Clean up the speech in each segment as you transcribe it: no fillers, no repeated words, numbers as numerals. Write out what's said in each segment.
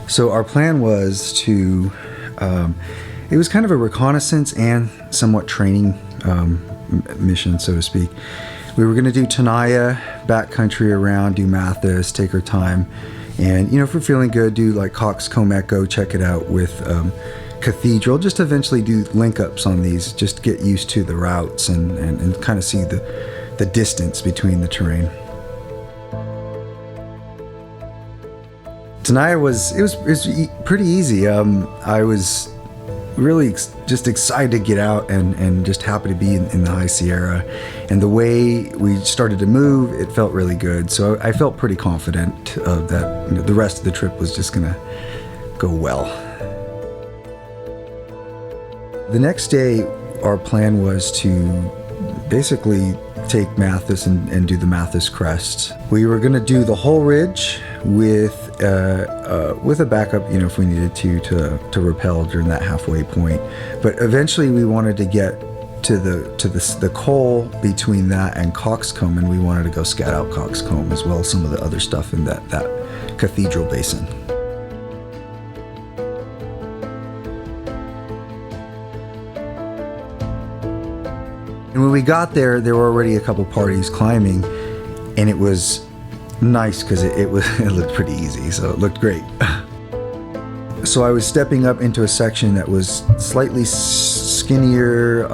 So our plan was to, it was kind of a reconnaissance and somewhat training mission, so to speak. We were going to do Tenaya, backcountry around, do Matthes, take our time, and if we're feeling good, do like Coxcomb Echo, check it out with Cathedral, just eventually do link ups on these, just get used to the routes and kind of see the distance between the terrain. Tenaya was pretty easy. I was really just excited to get out and just happy to be in the High Sierra, and the way we started to move, it felt really good. So I felt pretty confident that the rest of the trip was just gonna go well. The next day, our plan was to basically take Matthes and do the Matthes Crest. We were gonna do the whole ridge with a backup, if we needed to rappel during that halfway point. But eventually, we wanted to get to the col between that and Coxcomb, and we wanted to go scout out Coxcomb as well as some of the other stuff in that cathedral basin. And when we got there were already a couple parties climbing, and it was nice because it looked pretty easy, so it looked great. So I was stepping up into a section that was slightly skinnier.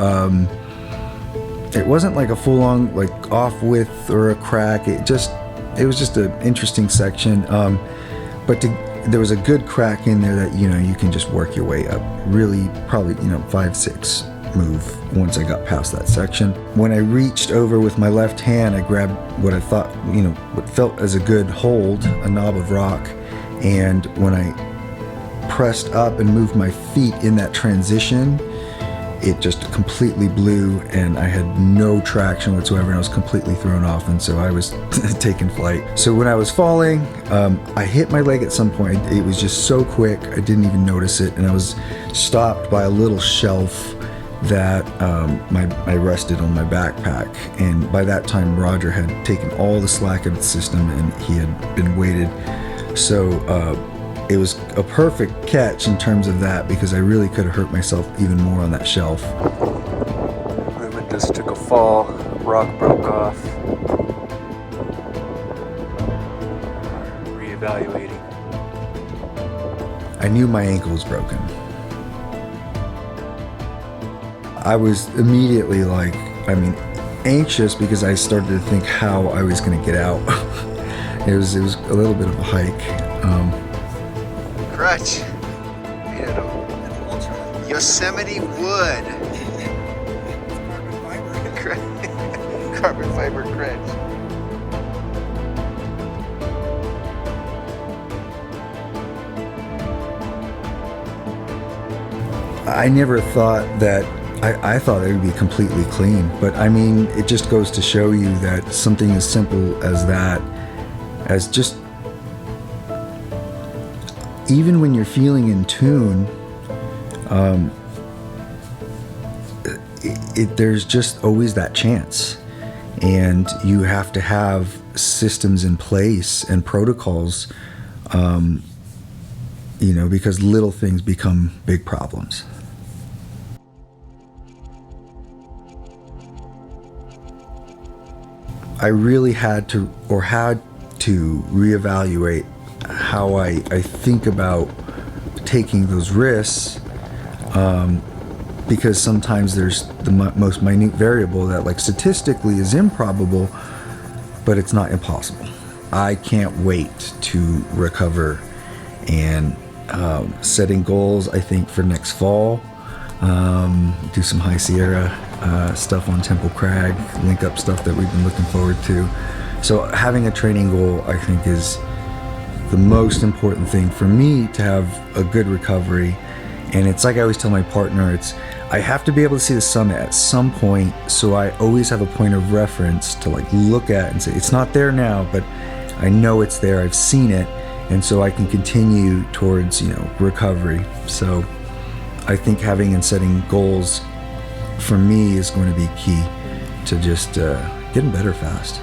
It wasn't like a full-on like off width or a crack. It was just an interesting section. But there was a good crack in there that you can just work your way up. Really, probably 5-6 move once I got past that section. When I reached over with my left hand, I grabbed what I thought, what felt as a good hold, a knob of rock, and when I pressed up and moved my feet in that transition, it just completely blew, and I had no traction whatsoever, and I was completely thrown off, and so I was taking flight. So when I was falling, I hit my leg at some point. It was just so quick, I didn't even notice it, and I was stopped by a little shelf that I rested on my backpack, and by that time Roger had taken all the slack of the system and he had been weighted, so it was a perfect catch in terms of that, because I really could have hurt myself even more on that shelf. Movement just took a fall, rock broke off. Reevaluating. I knew my ankle was broken. I was immediately anxious, because I started to think how I was going to get out. It was a little bit of a hike. Crutch. Made out of Yosemite wood. Carbon fiber crutch. I never thought that. I thought it would be completely clean, but I mean, it just goes to show you that something as simple as that, as just, even when you're feeling in tune, there's just always that chance, and you have to have systems in place and protocols, because little things become big problems. I really had to reevaluate how I think about taking those risks, because sometimes there's the most minute variable that statistically is improbable, but it's not impossible. I can't wait to recover, and setting goals, I think, for next fall, do some High Sierra stuff on Temple Crag, link up stuff that we've been looking forward to. So having a training goal, I think, is the most important thing for me to have a good recovery. And it's like I always tell my partner, I have to be able to see the summit at some point, so I always have a point of reference to look at and say, it's not there now, but I know it's there, I've seen it, and so I can continue towards recovery. So I think having and setting goals for me is going to be key to just getting better fast.